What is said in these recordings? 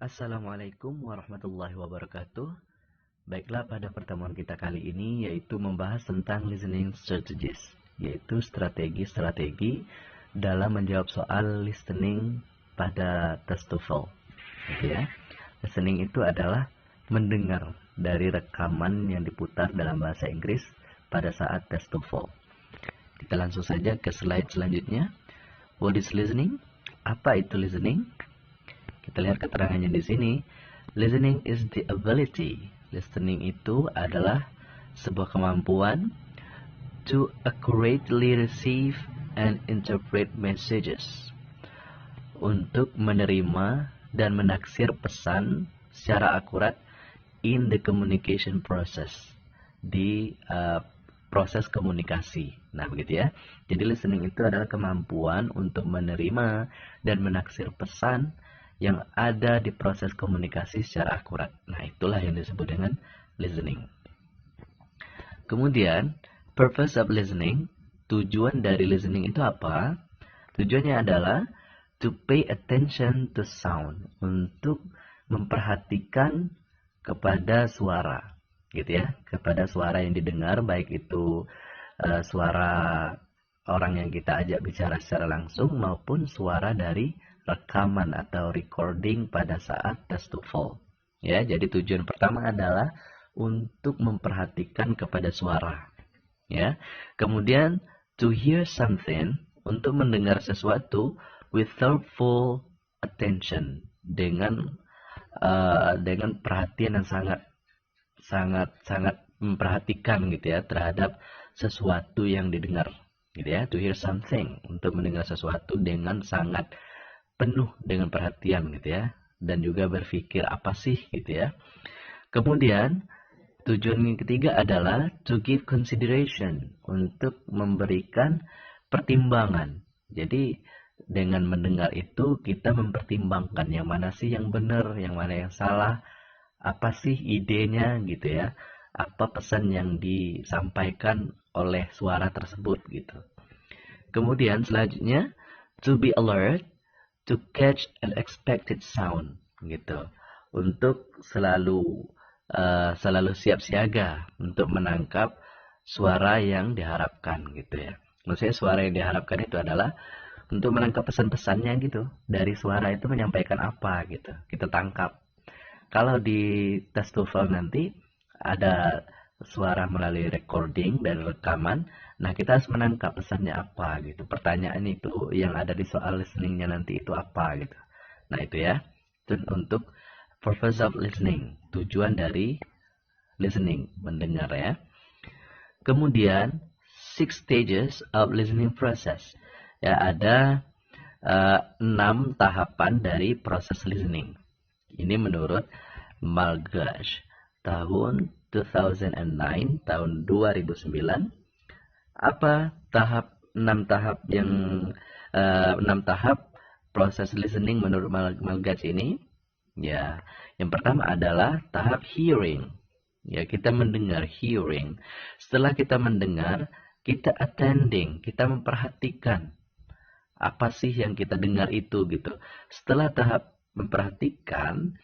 Assalamualaikum warahmatullahi wabarakatuh. Baiklah, pada pertemuan kita kali ini yaitu membahas tentang listening strategies, yaitu strategi-strategi dalam menjawab soal listening pada tes TOEFL. Gitu ya. Listening itu adalah mendengar dari rekaman yang diputar dalam bahasa Inggris pada saat tes TOEFL. Kita langsung saja ke slide selanjutnya. What is listening? Apa itu listening? Kita lihat keterangannya di sini. Listening is the ability. Listening itu adalah sebuah kemampuan to accurately receive and interpret messages. Untuk menerima dan menaksir pesan secara akurat in the communication process. Di proses komunikasi. Nah, begitu ya. Jadi listening itu adalah kemampuan untuk menerima dan menaksir pesan yang ada di proses komunikasi secara akurat. Nah, itulah yang disebut dengan listening. Kemudian, purpose of listening, tujuan dari listening itu apa? Tujuannya adalah to pay attention to sound, untuk memperhatikan kepada suara, gitu ya, kepada suara yang didengar, baik itu suara orang yang kita ajak bicara secara langsung maupun suara dari rekaman atau recording pada saat tes TOEFL. Ya, jadi tujuan pertama adalah untuk memperhatikan kepada suara. Ya. Kemudian to hear something, untuk mendengar sesuatu with thoughtful attention, dengan perhatian yang sangat memperhatikan gitu ya terhadap sesuatu yang didengar. Gitu ya, to hear something, untuk mendengar sesuatu dengan sangat penuh dengan perhatian gitu ya, dan juga berpikir apa sih gitu ya. Kemudian tujuan yang ketiga adalah to give consideration, untuk memberikan pertimbangan. Jadi dengan mendengar itu kita mempertimbangkan yang mana sih yang benar, yang mana yang salah, apa sih idenya gitu ya, apa pesan yang disampaikan oleh suara tersebut gitu. Kemudian selanjutnya to be alert, to catch an expected sound gitu, untuk selalu siap siaga untuk menangkap suara yang diharapkan gitu ya. Maksudnya suara yang diharapkan itu adalah untuk menangkap pesan-pesannya gitu, dari suara itu menyampaikan apa gitu, kita tangkap. Kalau di tes TOEFL nanti ada suara melalui recording dan rekaman, nah kita harus menangkap pesannya apa gitu. Pertanyaan itu yang ada di soal listeningnya nanti itu apa gitu. Nah itu ya, itu untuk purpose of listening, tujuan dari listening, mendengar ya. Kemudian 6 stages of listening process. Ya, ada 6 tahapan dari proses listening. Ini menurut Malgash tahun 2009, tahun 2009. Apa 6 tahap yang 6 tahap proses listening menurut Malgash ini? Ya, yang pertama adalah tahap hearing. Ya, kita mendengar, hearing. Setelah kita mendengar, kita attending, kita memperhatikan apa sih yang kita dengar itu gitu. Setelah tahap memperhatikan,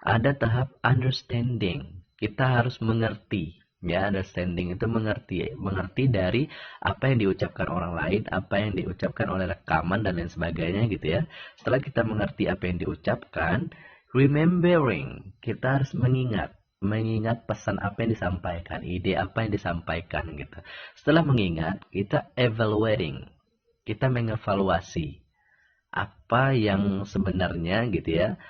ada tahap understanding. Kita harus mengerti. Ya, understanding itu mengerti dari apa yang diucapkan orang lain, apa yang diucapkan oleh rekaman dan lain sebagainya gitu ya. Setelah kita mengerti apa yang diucapkan, remembering, kita harus mengingat pesan apa yang disampaikan, ide apa yang disampaikan gitu. Setelah mengingat, kita evaluating, kita mengevaluasi apa yang sebenarnya gitu ya,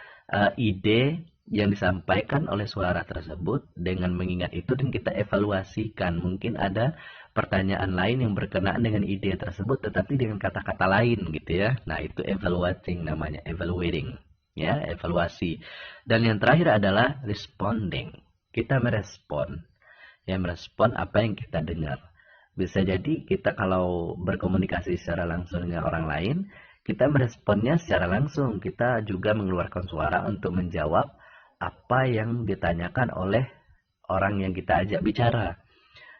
ide yang disampaikan oleh suara tersebut. Dengan mengingat itu dan kita evaluasikan, mungkin ada pertanyaan lain yang berkenaan dengan ide tersebut tetapi dengan kata-kata lain gitu ya. Nah itu evaluating namanya, evaluating ya, evaluasi. Dan yang terakhir adalah responding, kita merespon apa yang kita dengar. Bisa jadi kita kalau berkomunikasi secara langsung dengan orang lain, kita meresponnya secara langsung, kita juga mengeluarkan suara untuk menjawab apa yang ditanyakan oleh orang yang kita ajak bicara.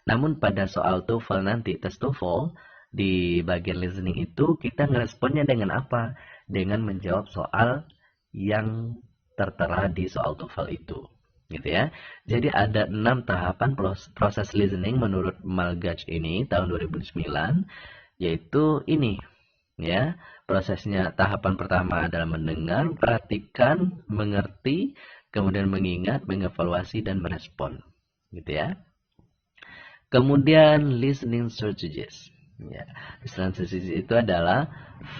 Namun pada soal TOEFL nanti, tes TOEFL, di bagian listening itu kita ngeresponnya dengan apa? Dengan menjawab soal yang tertera di soal TOEFL itu, gitu ya. Jadi ada 6 tahapan proses listening menurut Malgach ini tahun 2009, yaitu ini ya. Prosesnya tahapan pertama adalah mendengar, perhatikan, mengerti, kemudian mengingat, mengevaluasi dan merespon, gitu ya. Kemudian listening strategies. Ya, listening strategies itu adalah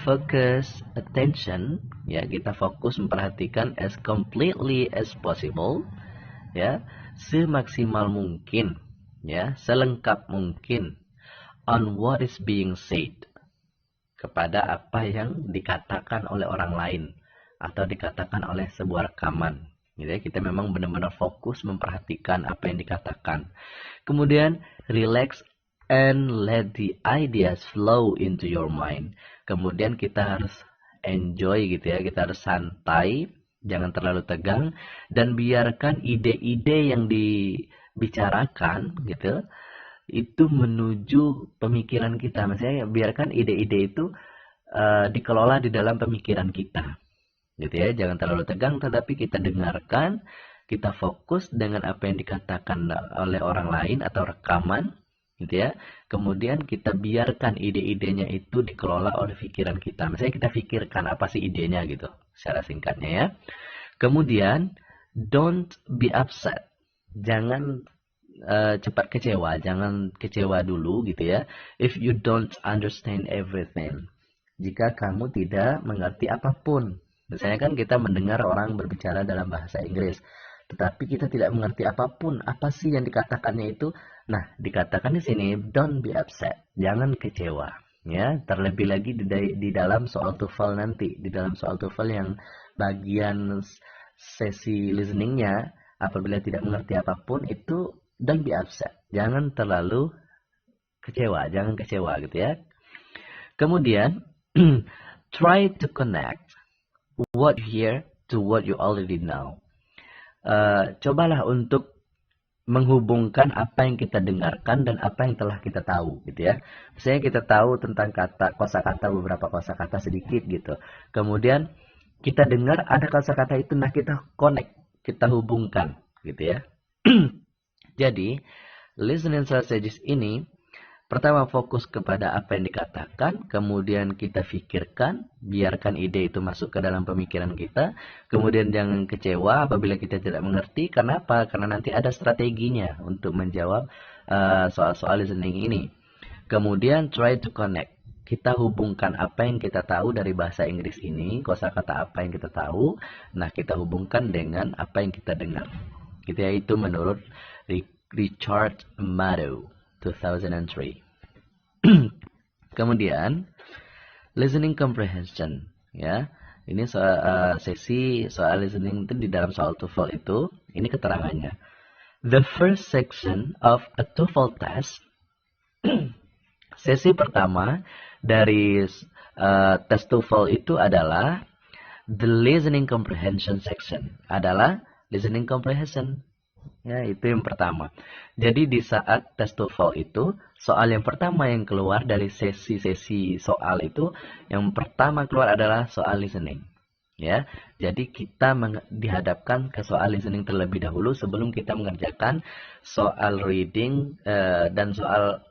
focus attention, ya, kita fokus memperhatikan as completely as possible, ya, semaksimal mungkin, ya, selengkap mungkin on what is being said, kepada apa yang dikatakan oleh orang lain atau dikatakan oleh sebuah rekaman. Gitu ya, kita memang benar-benar fokus memperhatikan apa yang dikatakan. Kemudian relax and let the ideas flow into your mind. Kemudian kita harus enjoy gitu ya, kita harus santai, jangan terlalu tegang, dan biarkan ide-ide yang dibicarakan gitu itu menuju pemikiran kita. Maksudnya biarkan ide-ide itu dikelola di dalam pemikiran kita, gitu ya. Jangan terlalu tegang, tetapi kita dengarkan, kita fokus dengan apa yang dikatakan oleh orang lain atau rekaman, gitu ya. Kemudian kita biarkan ide-idenya itu dikelola oleh pikiran kita. Misalnya kita pikirkan apa sih idenya gitu, secara singkatnya ya. Kemudian don't be upset, jangan cepat kecewa, jangan kecewa dulu gitu ya. If you don't understand everything, jika kamu tidak mengerti apapun. Misalnya kan kita mendengar orang berbicara dalam bahasa Inggris, tetapi kita tidak mengerti apapun, apa sih yang dikatakannya itu. Nah, dikatakan di sini don't be upset, jangan kecewa ya. Terlebih lagi di dalam soal TOEFL nanti, di dalam soal TOEFL yang bagian sesi listeningnya, apabila tidak mengerti apapun itu don't be upset, jangan terlalu kecewa, jangan kecewa gitu ya. Kemudian try to connect what you hear to what you already know. Cobalah untuk menghubungkan apa yang kita dengarkan dan apa yang telah kita tahu gitu ya. Misalnya kita tahu tentang kosakata, beberapa kosakata sedikit gitu. Kemudian kita dengar ada kosakata itu, nah kita connect, kita hubungkan gitu ya. Jadi, listening strategies ini pertama fokus kepada apa yang dikatakan, kemudian kita pikirkan, biarkan ide itu masuk ke dalam pemikiran kita, kemudian jangan kecewa apabila kita tidak mengerti. Kenapa? Karena nanti ada strateginya untuk menjawab soal-soal listening ini. Kemudian try to connect, kita hubungkan apa yang kita tahu dari bahasa Inggris ini, kosakata apa yang kita tahu, nah kita hubungkan dengan apa yang kita dengar. Gitu ya, itu menurut Richard Maddow 2003. Kemudian listening comprehension ya. Ini sesi soal listening itu di dalam soal TOEFL itu, ini keterangannya. The first section of a TOEFL test. Sesi pertama dari tes TOEFL itu adalah the listening comprehension section, adalah listening comprehension. Ya, itu yang pertama. Jadi di saat tes TOEFL itu, soal yang pertama yang keluar dari sesi-sesi soal itu, yang pertama keluar adalah soal listening. Ya, jadi kita dihadapkan ke soal listening terlebih dahulu sebelum kita mengerjakan soal reading dan soal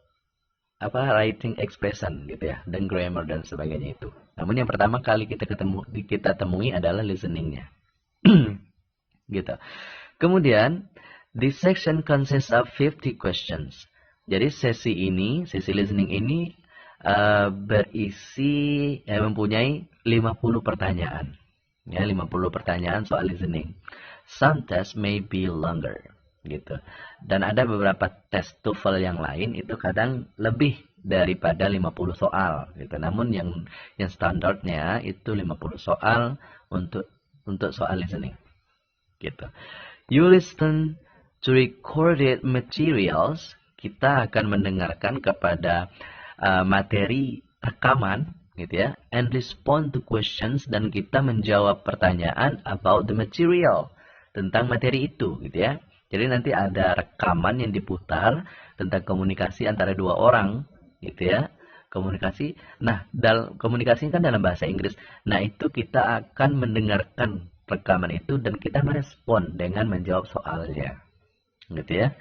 writing expression gitu ya, dan grammar dan sebagainya itu. Namun yang pertama kali kita temui adalah listeningnya. Gitu. Kemudian this section consists of 50 questions. Jadi sesi listening ini mempunyai 50 pertanyaan. Ya, 50 pertanyaan soal listening. Some tests may be longer, gitu. Dan ada beberapa tes TOEFL yang lain itu kadang lebih daripada 50 soal, gitu. Namun yang standarnya itu 50 soal untuk soal listening. Gitu. You listen to recorded materials. Kita akan mendengarkan kepada materi rekaman, gitu ya, and respond to questions, dan kita menjawab pertanyaan about the material, tentang materi itu, gitu ya. Jadi nanti ada rekaman yang diputar tentang komunikasi antara dua orang, gitu ya. Komunikasi. Nah, komunikasi kan dalam bahasa Inggris. Nah, itu kita akan mendengarkan rekaman itu dan kita merespon dengan menjawab soalnya. Gitu ya.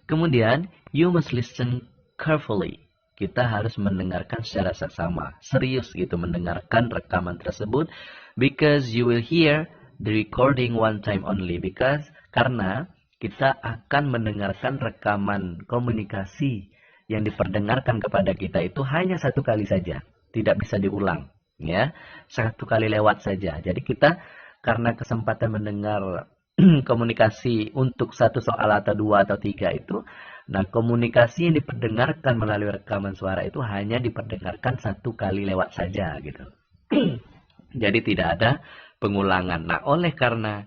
Kemudian, you must listen carefully. Kita harus mendengarkan secara seksama, serius gitu mendengarkan rekaman tersebut, because you will hear the recording one time only. Karena kita akan mendengarkan rekaman komunikasi yang diperdengarkan kepada kita itu hanya satu kali saja, tidak bisa diulang, ya, satu kali lewat saja. Jadi kita karena kesempatan mendengar komunikasi untuk satu soal atau dua atau tiga itu, nah komunikasi yang diperdengarkan melalui rekaman suara itu hanya diperdengarkan satu kali lewat saja gitu. Jadi tidak ada pengulangan. Nah oleh karena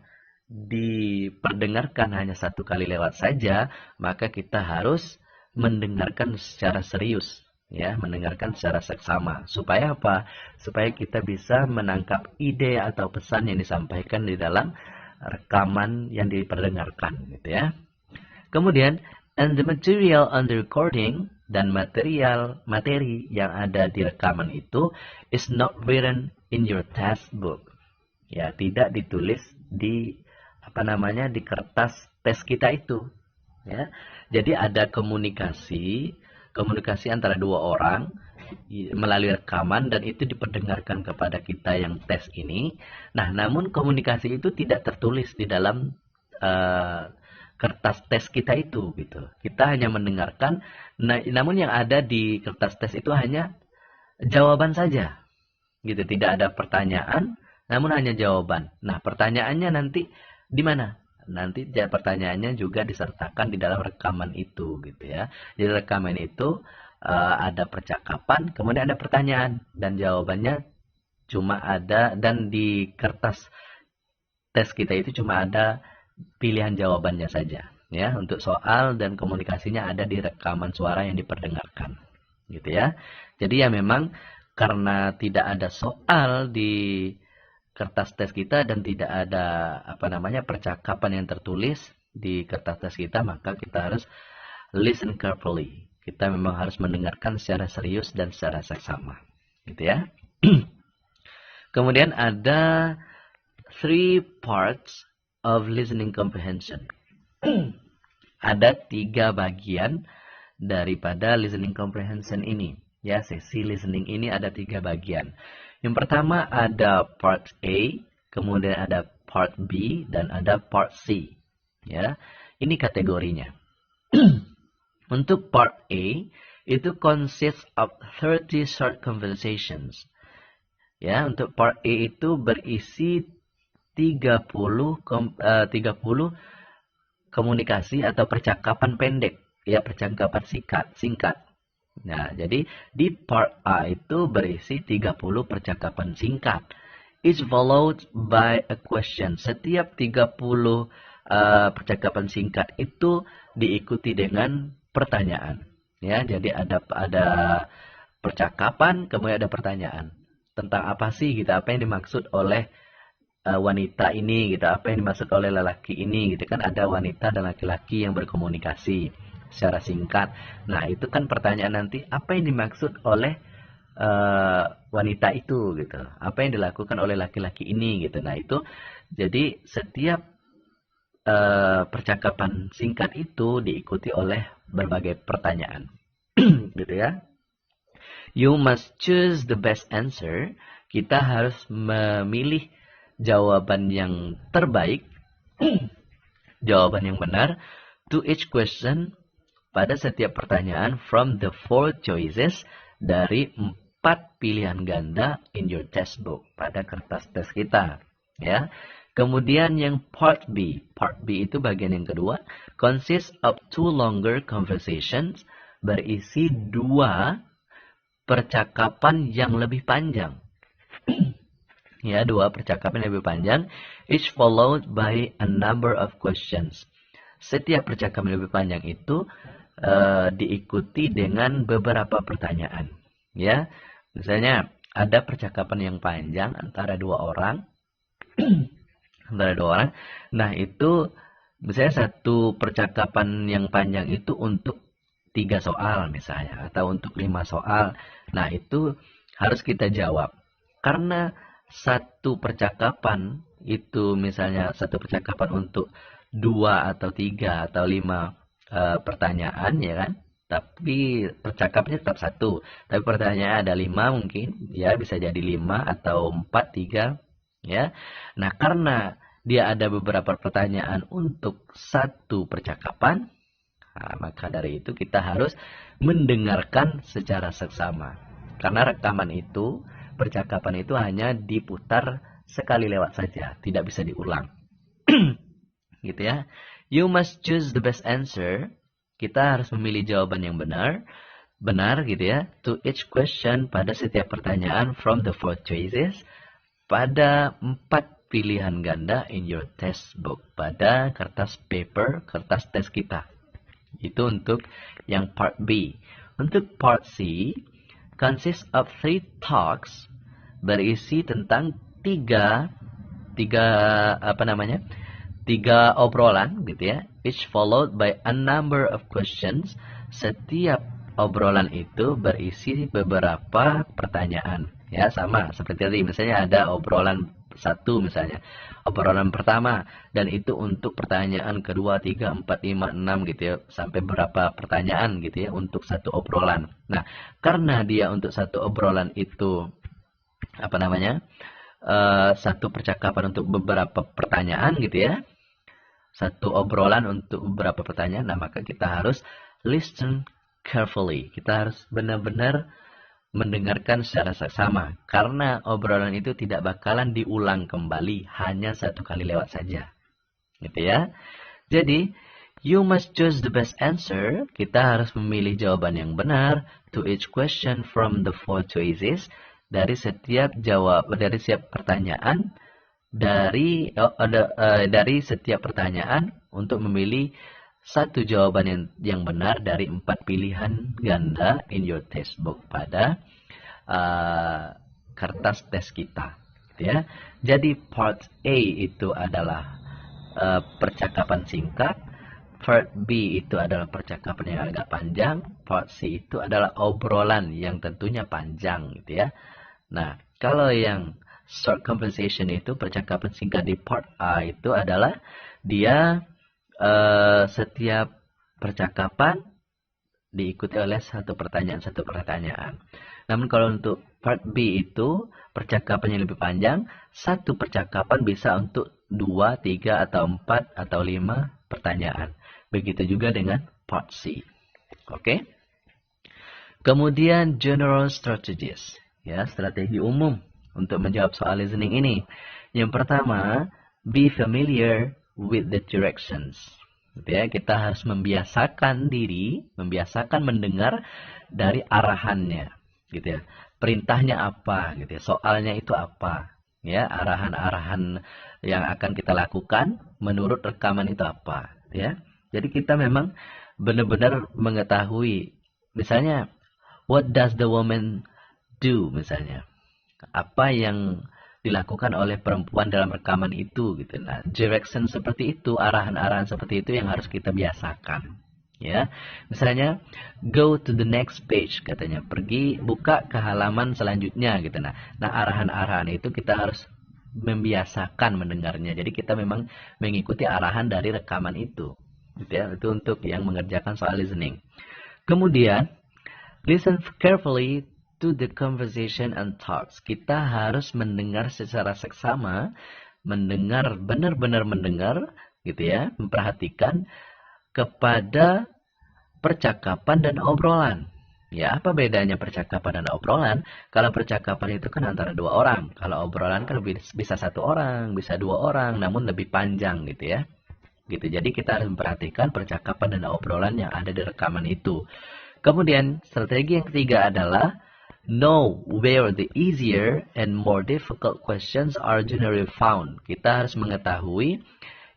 diperdengarkan hanya satu kali lewat saja, maka kita harus mendengarkan secara serius, ya, mendengarkan secara seksama. Supaya apa? Supaya kita bisa menangkap ide atau pesan yang disampaikan di dalam rekaman yang diperdengarkan, gitu ya. Kemudian, and the material on the recording, dan materi yang ada di rekaman itu is not written in your textbook. Ya, tidak ditulis di di kertas tes kita itu, ya. Jadi ada komunikasi antara dua orang melalui rekaman dan itu diperdengarkan kepada kita yang tes ini. Nah, namun komunikasi itu tidak tertulis di dalam kertas tes kita itu gitu. Kita hanya mendengarkan, namun yang ada di kertas tes itu hanya jawaban saja. Gitu, tidak ada pertanyaan, namun hanya jawaban. Nah, pertanyaannya nanti di mana? Nanti pertanyaannya juga disertakan di dalam rekaman itu gitu ya. Jadi rekaman itu ada percakapan, kemudian ada pertanyaan dan jawabannya cuma ada, dan di kertas tes kita itu cuma ada pilihan jawabannya saja, ya. Untuk soal dan komunikasinya ada di rekaman suara yang diperdengarkan, gitu ya. Jadi ya memang karena tidak ada soal di kertas tes kita dan tidak ada percakapan yang tertulis di kertas tes kita, maka kita harus listen carefully. Kita memang harus mendengarkan secara serius dan secara seksama, gitu ya. Kemudian ada 3 parts of listening comprehension. Ada 3 bagian daripada listening comprehension ini. Ya, sesi listening ini ada 3 bagian. Yang pertama ada part A, kemudian ada part B, dan ada part C. Ya, ini kategorinya. Untuk part A, itu consists of 30 short conversations. Ya, untuk part A itu berisi 30 komunikasi atau percakapan pendek, ya, percakapan singkat. Nah, jadi di part A itu berisi 30 percakapan singkat. Each followed by a question. Setiap 30 percakapan singkat itu diikuti dengan pertanyaan. Ya, jadi ada percakapan, kemudian ada pertanyaan. Tentang apa sih gitu, apa yang dimaksud oleh wanita ini gitu, apa yang dimaksud oleh lelaki ini gitu kan. Ada wanita dan laki-laki yang berkomunikasi secara singkat. Nah, itu kan pertanyaan nanti, apa yang dimaksud oleh wanita itu gitu, apa yang dilakukan oleh laki-laki ini gitu. Nah, itu jadi setiap percakapan singkat itu diikuti oleh berbagai pertanyaan. Gitu ya. You must choose the best answer. Kita harus memilih jawaban yang terbaik, jawaban yang benar, to each question, pada setiap pertanyaan, from the 4 choices, dari 4 pilihan ganda in your textbook, pada kertas tes kita, ya. Kemudian yang part B itu bagian yang kedua, consists of 2 longer conversations, berisi 2 percakapan yang lebih panjang. Ya, 2 percakapan yang lebih panjang, each followed by a number of questions. Setiap percakapan yang lebih panjang itu diikuti dengan beberapa pertanyaan. Ya, misalnya ada percakapan yang panjang antara 2 orang, Nah, itu misalnya satu percakapan yang panjang itu untuk 3 soal misalnya, atau untuk 5 soal. Nah, itu harus kita jawab. Karena satu percakapan itu misalnya satu percakapan untuk 2 atau 3 atau 5 pertanyaan, ya kan? Tapi percakapannya tetap satu. Tapi pertanyaan ada 5 mungkin, ya bisa jadi 5 atau 4, 3, ya. Nah, karena dia ada beberapa pertanyaan untuk satu percakapan, nah, maka dari itu kita harus mendengarkan secara seksama. Karena rekaman itu, percakapan itu hanya diputar sekali lewat saja, tidak bisa diulang. Gitu ya. You must choose the best answer. Kita harus memilih jawaban yang benar gitu ya. To each question, pada setiap pertanyaan from the 4 choices, pada 4 pilihan ganda in your test book, pada kertas kertas tes kita. Itu untuk yang part B. Untuk part C, consists of 3 talks, berisi tentang tiga obrolan gitu ya, each followed by a number of questions. Setiap obrolan itu berisi beberapa pertanyaan, ya, sama seperti tadi, misalnya ada obrolan 1 misalnya, obrolan pertama, dan itu untuk pertanyaan kedua, 3, 4, 5, 6 gitu ya, sampai berapa pertanyaan gitu ya untuk satu obrolan. Nah, karena dia untuk satu obrolan itu satu percakapan untuk beberapa pertanyaan gitu ya, satu obrolan untuk beberapa pertanyaan, nah maka kita harus listen carefully. Kita harus benar-benar mendengarkan secara seksama, karena obrolan itu tidak bakalan diulang kembali, hanya satu kali lewat saja. Gitu ya. Jadi, you must choose the best answer. Kita harus memilih jawaban yang benar to each question from the 4 choices, dari setiap pertanyaan, dari setiap pertanyaan untuk memilih satu jawaban yang benar dari 4 pilihan ganda in your textbook, pada kertas tes kita, gitu ya. Jadi part A itu adalah percakapan singkat, part B itu adalah percakapan yang agak panjang, part C itu adalah obrolan yang tentunya panjang, gitu ya. Nah, kalau yang short conversation itu, percakapan singkat di part A itu adalah dia setiap percakapan diikuti oleh satu pertanyaan. Namun kalau untuk part B itu percakapannya lebih panjang, satu percakapan bisa untuk 2, 3 atau 4 atau 5 pertanyaan. Begitu juga dengan part C. Oke? Kemudian general strategies, ya, strategi umum untuk menjawab soal listening ini. Yang pertama, be familiar with the directions. Gitu ya, kita harus membiasakan diri, membiasakan mendengar dari arahannya, gitu ya. Perintahnya apa, gitu ya. Soalnya itu apa, ya. Arahan-arahan yang akan kita lakukan menurut rekaman itu apa, ya. Jadi kita memang benar-benar mengetahui, misalnya, what does the woman do, misalnya. Apa yang dilakukan oleh perempuan dalam rekaman itu, gitu. Nah, direction seperti itu, arahan-arahan seperti itu yang harus kita biasakan, ya. Misalnya, go to the next page, katanya, pergi buka ke halaman selanjutnya, gitu. Nah, arahan-arahan itu kita harus membiasakan mendengarnya. Jadi kita memang mengikuti arahan dari rekaman itu, gitu ya. Itu untuk yang mengerjakan soal listening. Kemudian, listen carefully to the conversation and talks. Kita harus mendengar secara seksama, mendengar, benar-benar mendengar, gitu ya, memperhatikan kepada percakapan dan obrolan. Ya, apa bedanya percakapan dan obrolan? Kalau percakapan itu kan antara 2 orang, kalau obrolan kan bisa 1 orang, bisa 2 orang, namun lebih panjang, gitu ya. Gitu. Jadi kita harus memperhatikan percakapan dan obrolan yang ada di rekaman itu. Kemudian strategi yang ketiga adalah know where the easier and more difficult questions are generally found. Kita harus mengetahui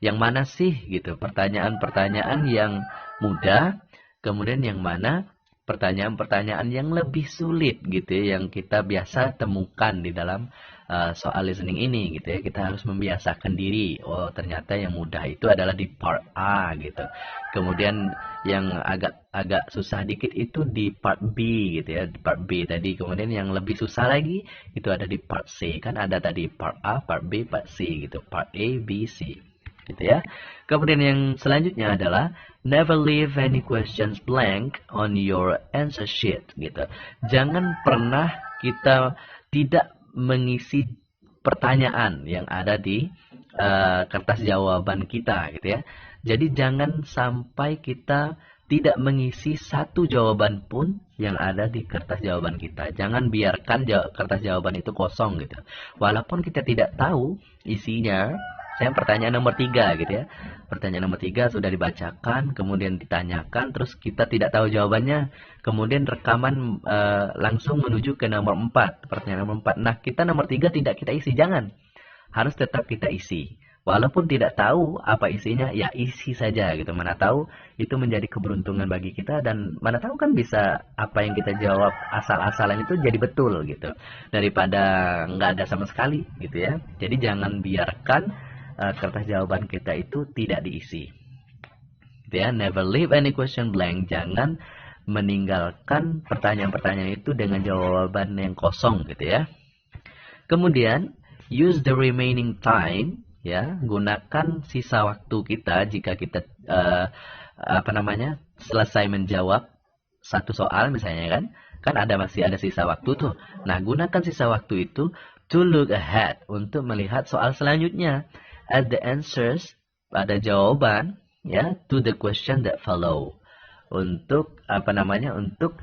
yang mana sih gitu pertanyaan-pertanyaan yang mudah, kemudian yang mana pertanyaan-pertanyaan yang lebih sulit gitu ya, yang kita biasa temukan di dalam soal listening ini gitu ya. Kita harus membiasakan diri. Oh, ternyata yang mudah itu adalah di part A gitu. Kemudian yang agak susah dikit itu di part B gitu ya, di part B tadi. Kemudian yang lebih susah lagi itu ada di part C. Kan ada tadi part A, part B, part C gitu. Part A, B, C gitu ya. Kemudian yang selanjutnya adalah never leave any questions blank on your answer sheet gitu. Jangan pernah kita tidak mengisi pertanyaan yang ada di kertas jawaban kita gitu ya. Jadi jangan sampai kita tidak mengisi satu jawaban pun yang ada di kertas jawaban kita. Jangan biarkan kertas jawaban itu kosong gitu. Walaupun kita tidak tahu isinya. Saya pertanyaan nomor 3 gitu ya. Pertanyaan nomor 3 sudah dibacakan, kemudian ditanyakan, terus kita tidak tahu jawabannya. Kemudian rekaman langsung menuju ke nomor 4. Pertanyaan nomor 4. Nah, kita nomor 3 tidak kita isi. Jangan. Harus tetap kita isi. Walaupun tidak tahu apa isinya, ya isi saja gitu. Mana tahu itu menjadi keberuntungan bagi kita, dan mana tahu kan bisa apa yang kita jawab asal-asalan itu jadi betul gitu. Daripada nggak ada sama sekali gitu ya. Jadi jangan biarkan kertas jawaban kita itu tidak diisi. Gitu ya, never leave any question blank. Jangan meninggalkan pertanyaan-pertanyaan itu dengan jawaban yang kosong gitu ya. Kemudian use the remaining time. Ya, gunakan sisa waktu kita jika kita selesai menjawab satu soal misalnya kan masih ada sisa waktu tuh. Nah, gunakan sisa waktu itu to look ahead, untuk melihat soal selanjutnya, at the answers, pada jawaban ya, to the question that follow, untuk untuk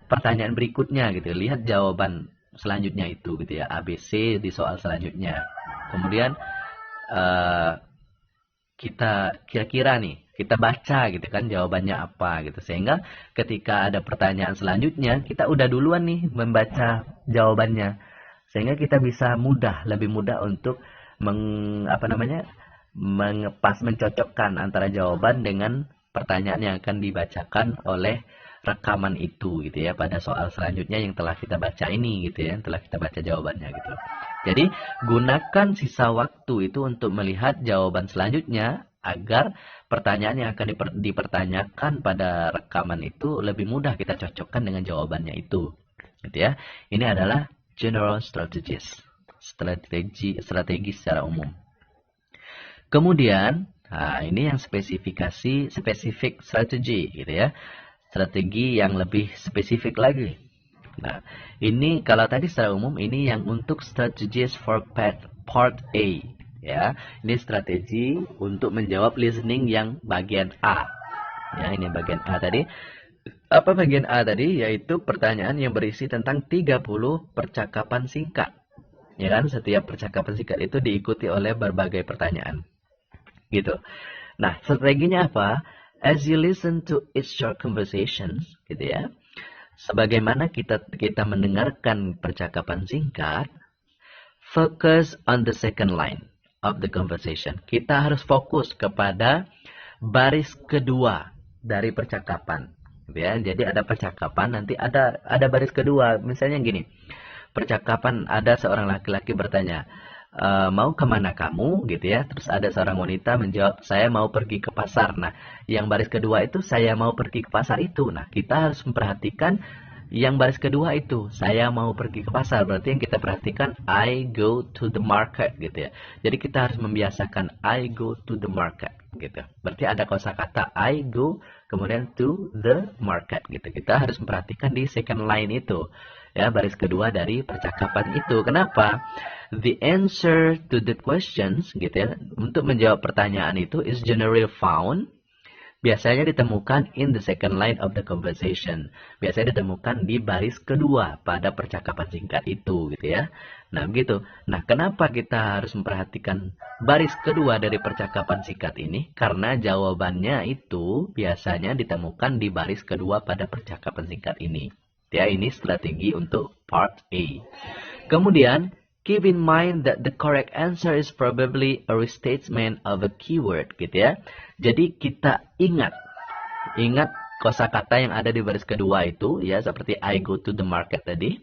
pertanyaan berikutnya gitu. Lihat jawaban selanjutnya itu gitu ya, ABC di soal selanjutnya. Kemudian kita kira-kira nih, kita baca gitu kan jawabannya apa gitu, sehingga ketika ada pertanyaan selanjutnya kita udah duluan nih membaca jawabannya, sehingga kita bisa lebih mudah untuk mencocokkan antara jawaban dengan pertanyaan yang akan dibacakan oleh rekaman itu gitu ya, pada soal selanjutnya yang telah kita baca ini gitu ya, yang telah kita baca jawabannya gitu. Jadi gunakan sisa waktu itu untuk melihat jawaban selanjutnya, agar pertanyaan yang akan dipertanyakan pada rekaman itu lebih mudah kita cocokkan dengan jawabannya itu gitu ya. Ini adalah general strategies, strategi secara umum. Kemudian ini yang spesifik strategi gitu ya, strategi yang lebih spesifik lagi. Nah, ini kalau tadi secara umum, ini yang untuk strategies for part A ya. Ini strategi untuk menjawab listening yang bagian A. Ya, ini bagian A tadi. Apa bagian A tadi? Yaitu pertanyaan yang berisi tentang 30 percakapan singkat. Ya kan, setiap percakapan singkat itu diikuti oleh berbagai pertanyaan. Gitu. Nah, strateginya apa? As you listen to each short conversations, gitu ya. Sebagaimana kita mendengarkan percakapan singkat, focus on the second line of the conversation. Kita harus fokus kepada baris kedua dari percakapan. Ya, jadi ada percakapan, nanti ada baris kedua. Misalnya gini, percakapan ada seorang laki-laki bertanya, mau kemana kamu gitu ya, terus ada seorang wanita menjawab, saya mau pergi ke pasar. Nah, yang baris kedua itu saya mau pergi ke pasar itu. Nah, kita harus memperhatikan yang baris kedua itu, saya mau pergi ke pasar, berarti yang kita perhatikan I go to the market gitu ya. Jadi kita harus membiasakan I go to the market gitu. Berarti ada kosakata I go kemudian to the market gitu. Kita harus memperhatikan di second line itu ya, baris kedua dari percakapan itu. Kenapa? The answer to the questions gitu ya, untuk menjawab pertanyaan itu is generally found, biasanya ditemukan in the second line of the conversation. Biasanya ditemukan di baris kedua pada percakapan singkat itu gitu ya. Nah, begitu. Nah, kenapa kita harus memperhatikan baris kedua dari percakapan singkat ini? Karena jawabannya itu biasanya ditemukan di baris kedua pada percakapan singkat ini. Ya, ini strategi untuk part A. Kemudian, keep in mind that the correct answer is probably a restatement of a keyword gitu ya. Jadi kita ingat kosakata yang ada di baris kedua itu ya, seperti I go to the market tadi.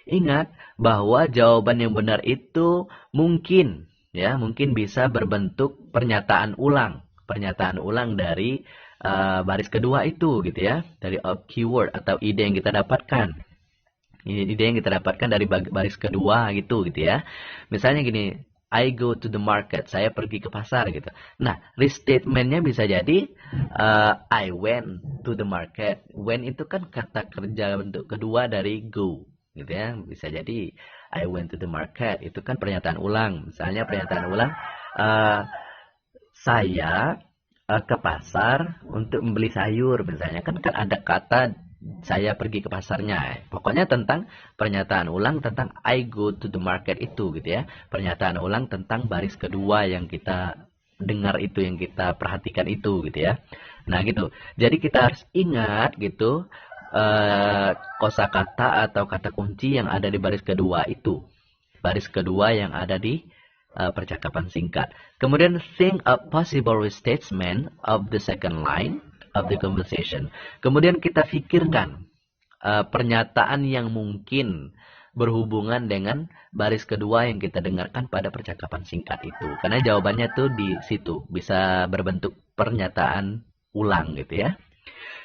Ingat bahwa jawaban yang benar itu mungkin, ya, mungkin bisa berbentuk pernyataan ulang. Pernyataan ulang dari baris kedua itu, gitu ya. Dari keyword atau ide yang kita dapatkan. Ide yang kita dapatkan dari baris kedua gitu ya. Misalnya gini, I go to the market. Saya pergi ke pasar gitu. Nah, restatementnya bisa jadi I went to the market. When itu kan kata kerja bentuk kedua dari go, gitu ya. Bisa jadi I went to the market. Itu kan pernyataan ulang. Misalnya pernyataan ulang, saya ke pasar untuk membeli sayur. Misalnya kan ada kata saya pergi ke pasarnya. Pokoknya tentang pernyataan ulang tentang I go to the market itu, gitu ya. Pernyataan ulang tentang baris kedua yang kita dengar itu, yang kita perhatikan itu, gitu ya. Nah, gitu. Jadi kita harus ingat gitu kosakata atau kata kunci yang ada di baris kedua itu. Baris kedua yang ada di percakapan singkat. Kemudian think a possible restatement of the second line of the conversation. Kemudian kita pikirkan pernyataan yang mungkin berhubungan dengan baris kedua yang kita dengarkan pada percakapan singkat itu. Karena jawabannya tuh di situ, bisa berbentuk pernyataan ulang gitu ya.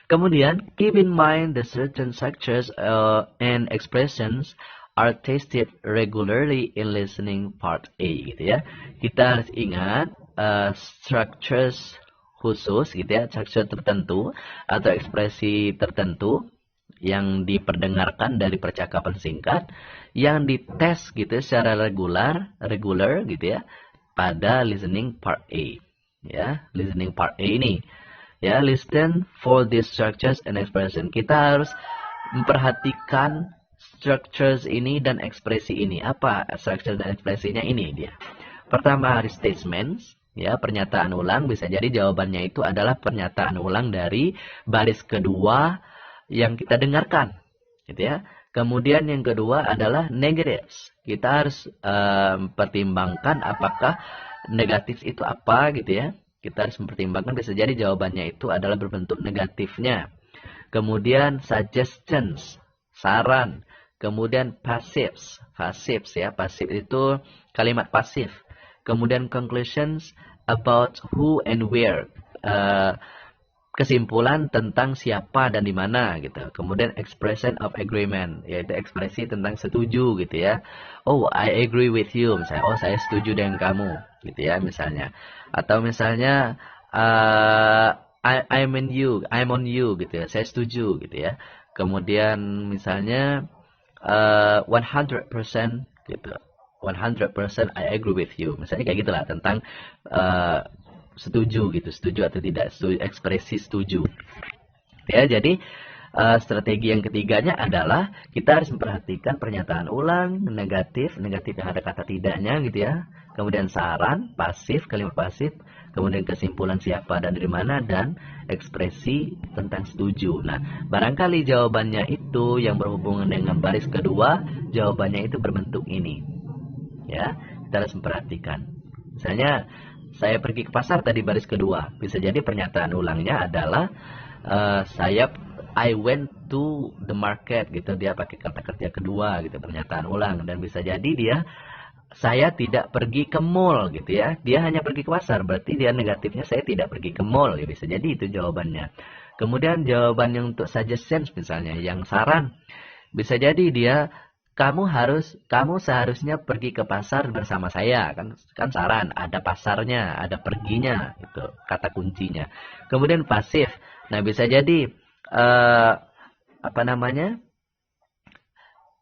Kemudian keep in mind the certain structures and expressions are tested regularly in listening part A gitu ya. Kita harus ingat structures khusus gitu ya, structure tertentu atau ekspresi tertentu yang diperdengarkan dari percakapan singkat yang dites gitu secara regular gitu ya pada listening part A. Ya, listening part A ini. Ya, listen for these structures and expression. Kita harus memperhatikan structures ini dan ekspresi ini. Apa structure dan ekspresinya ini dia? Pertama, restatements. Ya, pernyataan ulang, bisa jadi jawabannya itu adalah pernyataan ulang dari baris kedua yang kita dengarkan, gitu ya. Kemudian yang kedua adalah negatives. Kita harus pertimbangkan apakah negatif itu apa, gitu ya. Kita harus mempertimbangkan, bisa jadi jawabannya itu adalah berbentuk negatifnya. Kemudian suggestions, saran. Kemudian passives, ya, pasif itu kalimat pasif. Kemudian conclusions about who and where, kesimpulan tentang siapa dan di mana gitu. Kemudian expression of agreement, yaitu ekspresi tentang setuju gitu ya. Oh, I agree with you, misalnya. Oh, saya setuju dengan kamu gitu ya, misalnya. Atau misalnya I'm on you gitu ya. Saya setuju gitu ya. Kemudian misalnya 100% gitu. 100% I agree with you. Misalnya kayak gitulah tentang setuju gitu, setuju atau tidak, ekspresi setuju. Ya, jadi strategi yang ketiganya adalah kita harus memperhatikan pernyataan ulang, negatif yang ada kata tidaknya gitu ya. Kemudian saran, pasif, kalimat pasif, kemudian kesimpulan siapa dan dari mana, dan ekspresi tentang setuju. Nah, barangkali jawabannya itu yang berhubungan dengan baris kedua, jawabannya itu berbentuk ini. Ya, kita harus memperhatikan. Misalnya, saya pergi ke pasar tadi baris kedua. Bisa jadi pernyataan ulangnya adalah I went to the market gitu. Dia pakai kata kerja kedua gitu, pernyataan ulang. Dan bisa jadi dia saya tidak pergi ke mall gitu ya. Dia hanya pergi ke pasar. Berarti dia negatifnya saya tidak pergi ke mall. Ya, bisa jadi itu jawabannya. Kemudian jawaban yang untuk suggestions misalnya, yang saran, bisa jadi dia kamu seharusnya pergi ke pasar bersama saya, kan saran, ada pasarnya, ada perginya, itu kata kuncinya. Kemudian pasif, nah bisa jadi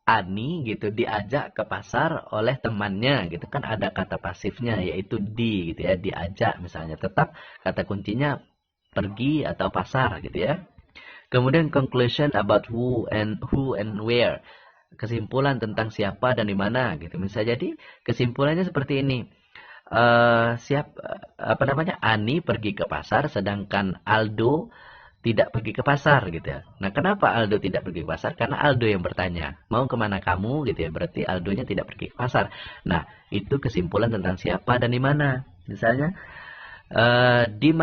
Ani gitu diajak ke pasar oleh temannya, gitu kan ada kata pasifnya yaitu gitu ya, diajak misalnya, tetap kata kuncinya pergi atau pasar gitu ya. Kemudian conclusion about who and where. Kesimpulan tentang siapa dan di mana gitu. Bisa jadi kesimpulannya seperti ini. Ani pergi ke pasar sedangkan Aldo tidak pergi ke pasar gitu ya. Nah, kenapa Aldo tidak pergi ke pasar? Karena Aldo yang bertanya, "Mau kemana kamu?" gitu ya. Berarti Aldonya tidak pergi ke pasar. Nah, itu kesimpulan tentang siapa dan di mana. Misalnya di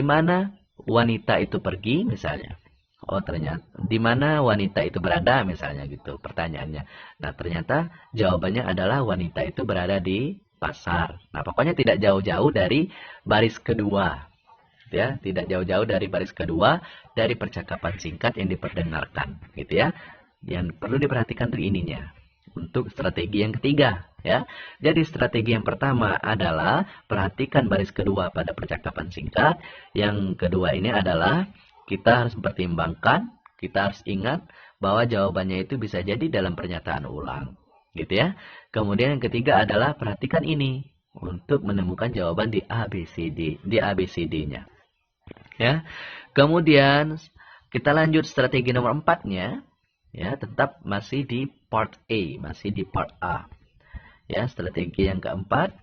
mana wanita itu pergi misalnya. Oh ternyata di mana wanita itu berada misalnya gitu pertanyaannya. Nah ternyata jawabannya adalah wanita itu berada di pasar. Nah pokoknya tidak jauh-jauh dari baris kedua, ya tidak jauh-jauh dari baris kedua dari percakapan singkat yang diperdengarkan, gitu ya. Yang perlu diperhatikan tuh ininya. Untuk strategi yang ketiga, ya. Jadi strategi yang pertama adalah perhatikan baris kedua pada percakapan singkat. Yang kedua ini adalah kita harus pertimbangkan, kita harus ingat bahwa jawabannya itu bisa jadi dalam pernyataan ulang, gitu ya. Kemudian yang ketiga adalah perhatikan ini untuk menemukan jawaban di ABCD, di ABCD-nya. Ya. Kemudian kita lanjut strategi nomor 4-nya. Ya, tetap masih di part A, masih di part A. Ya, strategi yang keempat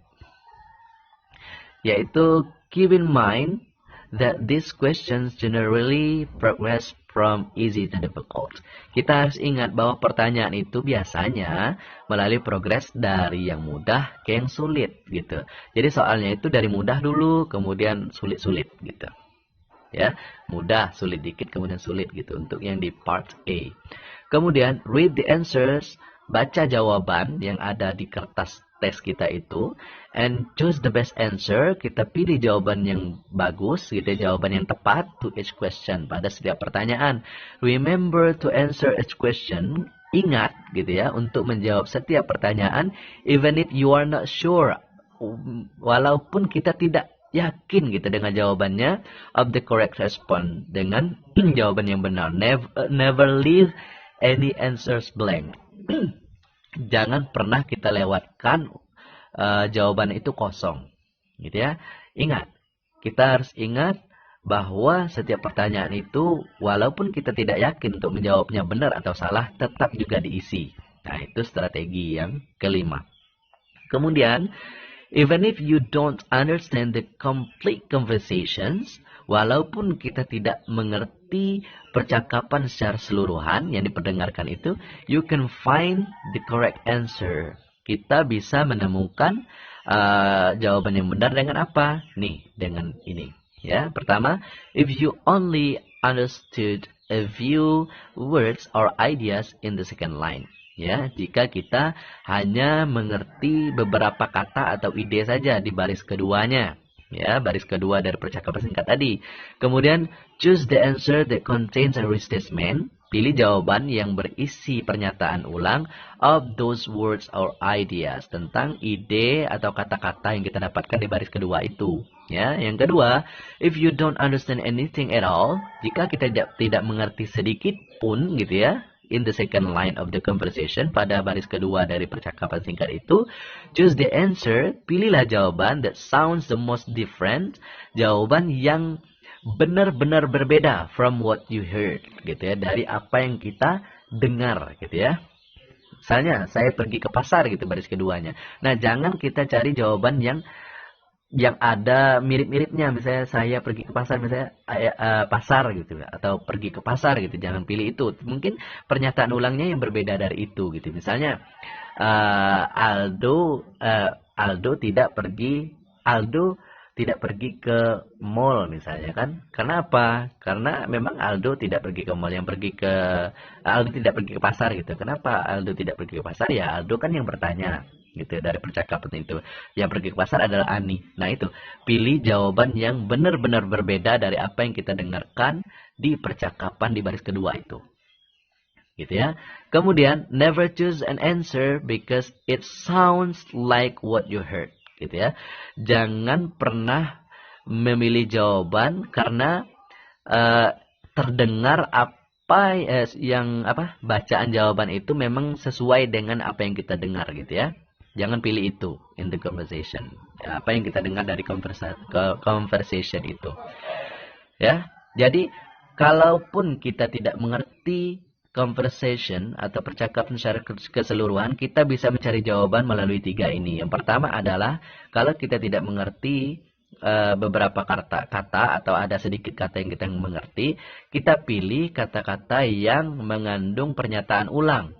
yaitu keep in mind that these questions generally progress from easy to difficult. Kita harus ingat bahwa pertanyaan itu biasanya melalui progres dari yang mudah ke yang sulit gitu. Jadi soalnya itu dari mudah dulu kemudian sulit-sulit gitu. Ya, mudah, sulit dikit kemudian sulit gitu untuk yang di part A. Kemudian read the answers, baca jawaban yang ada di kertas tes kita itu, and choose the best answer. Kita pilih jawaban yang bagus, gitu, jawaban yang tepat to each question pada setiap pertanyaan. Remember to answer each question. Ingat, gitu ya, untuk menjawab setiap pertanyaan, even if you are not sure, walaupun kita tidak yakin gitu dengan jawabannya, of the correct response, dengan jawaban yang benar. Never leave any answers blank. Jangan pernah kita lewatkan jawaban itu kosong, gitu ya. Ingat, kita harus ingat bahwa setiap pertanyaan itu walaupun kita tidak yakin untuk menjawabnya benar atau salah, tetap juga diisi. Nah, itu strategi yang kelima. Kemudian, even if you don't understand the complete conversations, walaupun kita tidak mengerti percakapan secara seluruhan yang diperdengarkan itu, you can find the correct answer. Kita bisa menemukan jawaban yang benar dengan apa? Nih, dengan ini. Ya, pertama, if you only understood a few words or ideas in the second line. Ya, jika kita hanya mengerti beberapa kata atau ide saja di baris keduanya, ya, baris kedua dari percakapan singkat tadi. Kemudian choose the answer that contains a restatement. Pilih jawaban yang berisi pernyataan ulang of those words or ideas, tentang ide atau kata-kata yang kita dapatkan di baris kedua itu. Ya, yang kedua, if you don't understand anything at all, jika kita tidak mengerti sedikit pun gitu ya, in the second line of the conversation, pada baris kedua dari percakapan singkat itu, choose the answer, pilihlah jawaban that sounds the most different, jawaban yang benar-benar berbeda from what you heard, gitu ya, dari apa yang kita dengar, gitu ya. Misalnya, saya pergi ke pasar gitu baris keduanya. Nah, jangan kita cari jawaban yang ada mirip-miripnya, misalnya saya pergi ke pasar, misalnya pasar gitu, atau pergi ke pasar gitu, jangan pilih itu. Mungkin pernyataan ulangnya yang berbeda dari itu gitu. Misalnya Aldo tidak pergi ke mall misalnya kan. Karena apa? Karena memang Aldo tidak pergi ke mall, Aldo tidak pergi ke pasar gitu. Kenapa Aldo tidak pergi ke pasar? Ya Aldo kan yang bertanya gitu dari percakapan itu. Yang pergi ke pasar adalah Ani. Nah itu, pilih jawaban yang benar-benar berbeda dari apa yang kita dengarkan di percakapan di baris kedua itu. Gitu ya. Kemudian never choose an answer because it sounds like what you heard. Gitu ya. Jangan pernah memilih jawaban karena terdengar bacaan jawaban itu memang sesuai dengan apa yang kita dengar gitu ya. Jangan pilih itu in the conversation. Ya, apa yang kita dengar dari conversation itu. Ya. Jadi kalaupun kita tidak mengerti conversation atau percakapan secara keseluruhan, kita bisa mencari jawaban melalui 3 ini. Yang pertama adalah kalau kita tidak mengerti beberapa kata atau ada sedikit kata yang kita mengerti, kita pilih kata-kata yang mengandung pernyataan ulang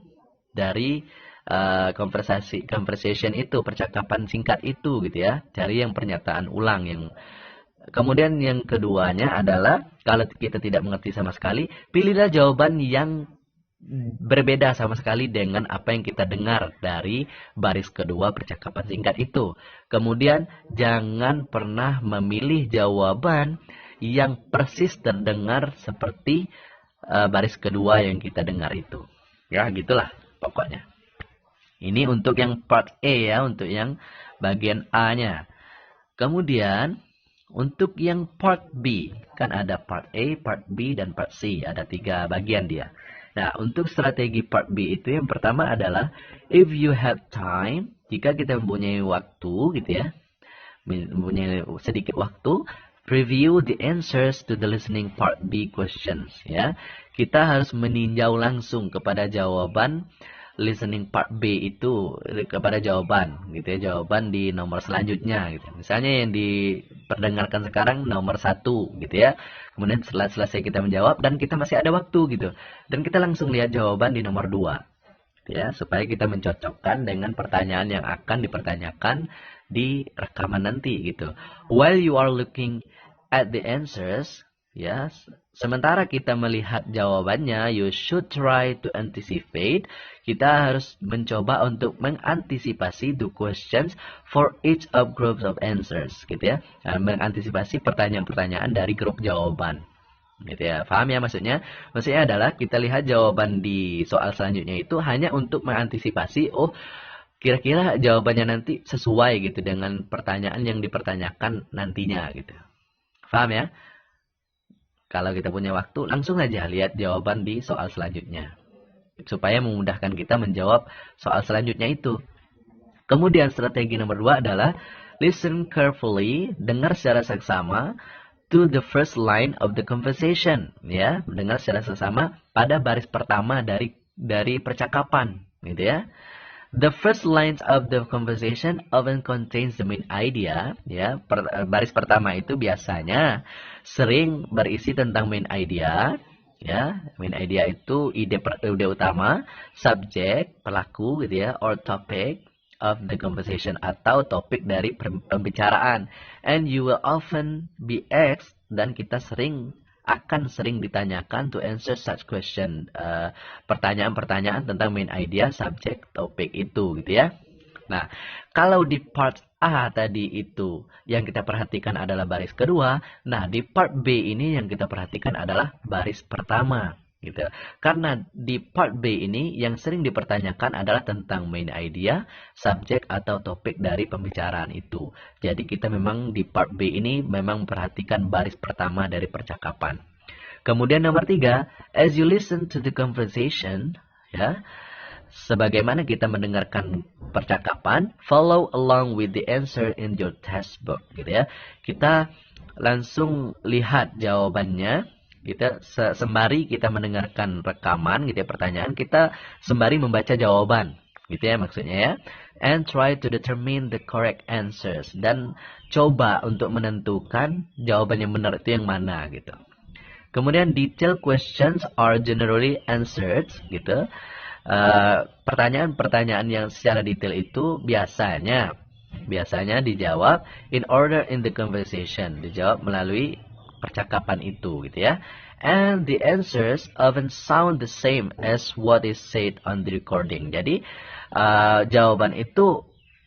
dari conversation itu, percakapan singkat itu gitu ya. Cari yang pernyataan ulang yang Kemudian yang keduanya adalah kalau kita tidak mengerti sama sekali, pilihlah jawaban yang berbeda sama sekali dengan apa yang kita dengar dari baris kedua percakapan singkat itu. Kemudian jangan pernah memilih jawaban yang persis terdengar seperti baris kedua yang kita dengar itu. Ya, gitulah pokoknya. Ini untuk yang part A ya, untuk yang bagian A-nya. Kemudian untuk yang part B, kan ada part A, part B, dan part C. Ada 3 bagian dia. Nah, untuk strategi part B itu yang pertama adalah if you have time, jika kita mempunyai waktu gitu ya, mempunyai sedikit waktu, review the answers to the listening part B questions ya. Kita harus meninjau langsung kepada jawaban listening part B itu, kepada jawaban gitu ya, jawaban di nomor selanjutnya gitu. Misalnya yang diperdengarkan sekarang nomor 1 gitu ya. Kemudian setelah selesai kita menjawab dan kita masih ada waktu gitu. Dan kita langsung lihat jawaban di nomor 2. Ya, supaya kita mencocokkan dengan pertanyaan yang akan dipertanyakan di rekaman nanti gitu. While you are looking at the answers, ya, sementara kita melihat jawabannya, you should try to anticipate. Kita harus mencoba untuk mengantisipasi the questions for each of groups of answers, gitu ya. Nah, mengantisipasi pertanyaan-pertanyaan dari grup jawaban. Gitu ya. Paham ya maksudnya? Maksudnya adalah kita lihat jawaban di soal selanjutnya itu hanya untuk mengantisipasi, oh, kira-kira jawabannya nanti sesuai gitu dengan pertanyaan yang dipertanyakan nantinya gitu. Paham ya? Kalau kita punya waktu, langsung aja lihat jawaban di soal selanjutnya. Supaya memudahkan kita menjawab soal selanjutnya itu. Kemudian strategi nomor 2 adalah listen carefully, dengar secara seksama to the first line of the conversation. Ya, dengar secara seksama pada baris pertama dari percakapan, gitu ya. The first lines of the conversation often contains the main idea. Ya, baris pertama itu biasanya sering berisi tentang main idea. Ya, main idea itu ide utama, subjek, pelaku, gitu ya, or topic of the conversation atau topik dari pembicaraan. And you will often be asked, dan kita akan sering ditanyakan to answer such question, pertanyaan-pertanyaan tentang main idea, subjek, topik itu, gitu ya. Nah, kalau di part A tadi itu yang kita perhatikan adalah baris kedua, nah di part B ini yang kita perhatikan adalah baris pertama, gitu. Karena di part B ini yang sering dipertanyakan adalah tentang main idea, subjek atau topik dari pembicaraan itu. Jadi kita memang di part B ini memang memperhatikan baris pertama dari percakapan. Kemudian nomor 3, as you listen to the conversation, ya, sebagaimana kita mendengarkan percakapan, follow along with the answer in your textbook, gitu ya. Kita langsung lihat jawabannya. Kita sembari kita mendengarkan rekaman, gitu ya, pertanyaan, kita sembari membaca jawaban, gitu ya maksudnya ya. And try to determine the correct answers, dan coba untuk menentukan jawaban yang benar itu yang mana, gitu. Kemudian detailed questions are generally answered, gitu. Pertanyaan-pertanyaan yang secara detail itu biasanya dijawab in order in the conversation, dijawab melalui percakapan itu, gitu ya. And the answers often sound the same as what is said on the recording. Jadi jawaban itu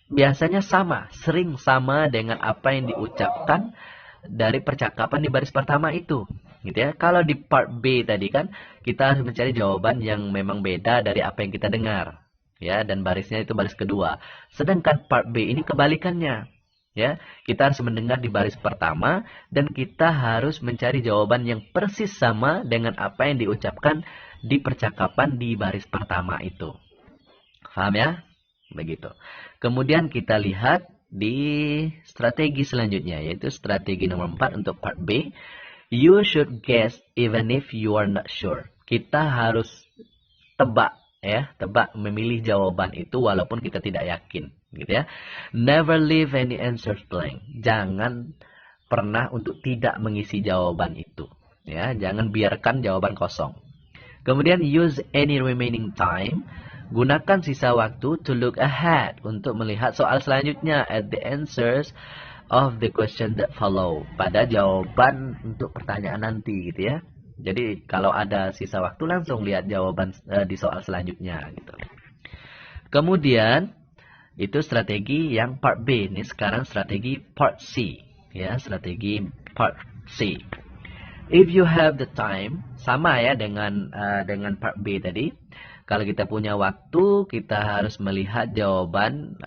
biasanya sering sama dengan apa yang diucapkan dari percakapan di baris pertama itu, gitu ya. Kalau di part B tadi kan kita harus mencari jawaban yang memang beda dari apa yang kita dengar, ya, dan barisnya itu baris kedua. Sedangkan part B ini kebalikannya, ya. Kita harus mendengar di baris pertama dan kita harus mencari jawaban yang persis sama dengan apa yang diucapkan di percakapan di baris pertama itu. Paham ya? Begitu. Kemudian kita lihat di strategi selanjutnya, yaitu strategi nomor 4 untuk part B. You should guess even if you are not sure. Kita harus tebak, ya, tebak memilih jawaban itu walaupun kita tidak yakin, gitu ya. Never leave any answers blank. Jangan pernah untuk tidak mengisi jawaban itu, ya. Jangan biarkan jawaban kosong. Kemudian use any remaining time. Gunakan sisa waktu to look ahead, untuk melihat soal selanjutnya at the answers of the question that follow, pada jawaban untuk pertanyaan nanti gitu ya. Jadi kalau ada sisa waktu langsung lihat jawaban di soal selanjutnya gitu. Kemudian itu strategi yang part B. Ini sekarang strategi part C ya, strategi part C. If you have the time, sama ya dengan part B tadi. Kalau kita punya waktu, kita harus melihat jawaban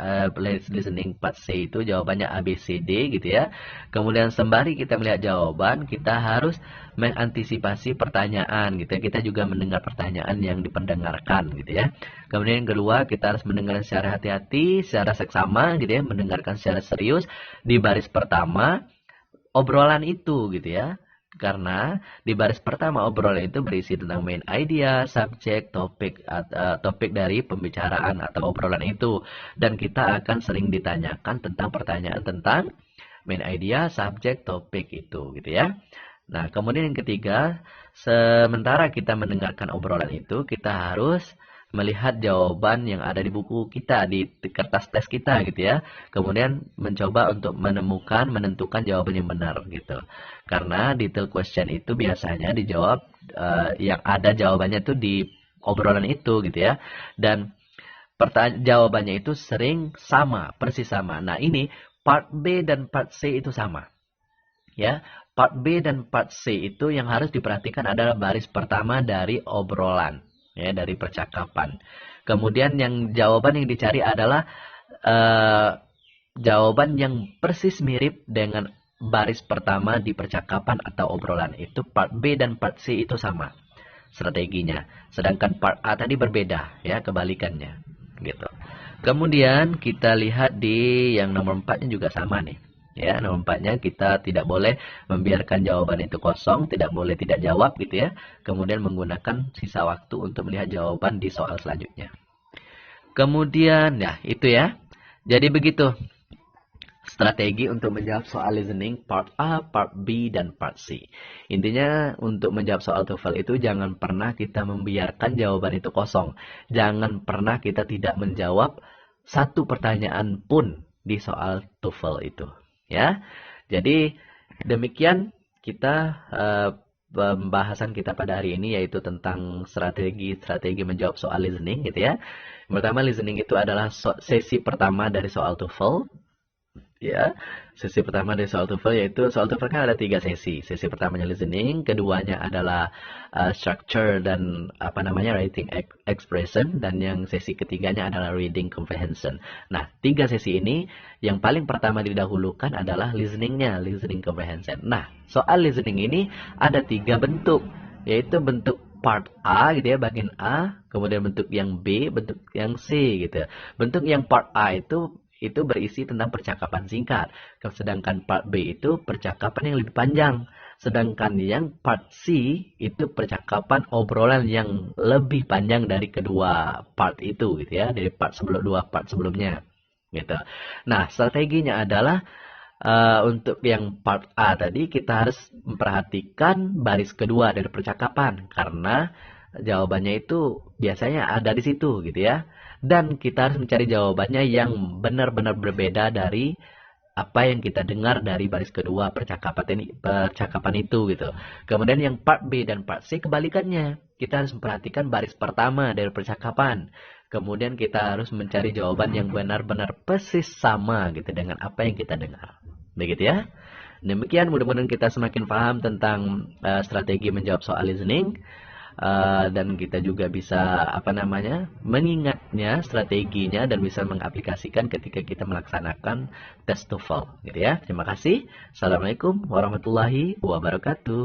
listening part C itu jawabannya A, B, C, D gitu ya. Kemudian sembari kita melihat jawaban, kita harus mengantisipasi pertanyaan gitu ya. Kita juga mendengar pertanyaan yang diperdengarkan gitu ya. Kemudian yang kedua, kita harus mendengar secara hati-hati, secara seksama gitu ya, mendengarkan secara serius di baris pertama obrolan itu gitu ya. Karena di baris pertama obrolan itu berisi tentang main idea, subjek, topik dari pembicaraan atau obrolan itu. Dan kita akan sering ditanyakan tentang pertanyaan tentang main idea, subjek, topik itu gitu ya. Nah, kemudian yang ketiga, sementara kita mendengarkan obrolan itu, kita harus melihat jawaban yang ada di buku kita, di kertas tes kita gitu ya. Kemudian mencoba untuk menentukan jawaban yang benar gitu. Karena detail question itu biasanya dijawab yang ada jawabannya itu di obrolan itu gitu ya. Dan jawabannya itu sering sama, persis sama. Nah, ini part B dan part C itu sama. Ya, part B dan part C itu yang harus diperhatikan adalah baris pertama dari obrolan. Ya, dari percakapan. Kemudian yang jawaban yang dicari adalah jawaban yang persis mirip dengan baris pertama di percakapan atau obrolan. Itu part B dan part C itu sama strateginya. Sedangkan part A tadi berbeda ya, kebalikannya gitu. Kemudian kita lihat di yang nomor 4-nya juga sama nih. Ya, nomor 4-nya kita tidak boleh membiarkan jawaban itu kosong, tidak boleh tidak jawab gitu ya. Kemudian menggunakan sisa waktu untuk melihat jawaban di soal selanjutnya. Kemudian ya, itu ya. Jadi begitu strategi untuk menjawab soal listening part A, part B, dan part C. Intinya untuk menjawab soal TOEFL itu jangan pernah kita membiarkan jawaban itu kosong. Jangan pernah kita tidak menjawab satu pertanyaan pun di soal TOEFL itu. Ya, jadi demikian kita pembahasan kita pada hari ini, yaitu tentang strategi menjawab soal listening gitu ya. Pertama, listening itu adalah sesi pertama dari soal TOEFL. Ya, sesi pertama dari soal TOEFL, yaitu soal TOEFL kan ada 3 sesi. Sesi pertamanya listening, keduanya adalah structure dan writing expression, dan yang sesi ketiganya adalah reading comprehension. Nah, 3 sesi ini yang paling pertama didahulukan adalah listeningnya, listening comprehension. Nah, soal listening ini ada 3 bentuk, yaitu bentuk part A gitu ya, bagian A, kemudian bentuk yang B, bentuk yang C gitu. Bentuk yang part A itu berisi tentang percakapan singkat. Sedangkan part B itu percakapan yang lebih panjang. Sedangkan yang part C itu percakapan obrolan yang lebih panjang dari kedua part itu gitu ya, dari dua part sebelumnya gitu. Nah, strateginya adalah untuk yang part A tadi kita harus memperhatikan baris kedua dari percakapan, karena jawabannya itu biasanya ada di situ gitu ya. Dan kita harus mencari jawabannya yang benar-benar berbeda dari apa yang kita dengar dari baris kedua percakapan itu gitu. Kemudian yang part B dan part C kebalikannya. Kita harus memperhatikan baris pertama dari percakapan. Kemudian kita harus mencari jawaban yang benar-benar persis sama gitu dengan apa yang kita dengar. Begitu ya. Demikian, mudah-mudahan kita semakin paham tentang strategi menjawab soal listening. Dan kita juga bisa mengingatnya, strateginya, dan bisa mengaplikasikan ketika kita melaksanakan tes TOEFL gitu ya. Terima kasih. Assalamualaikum warahmatullahi wabarakatuh.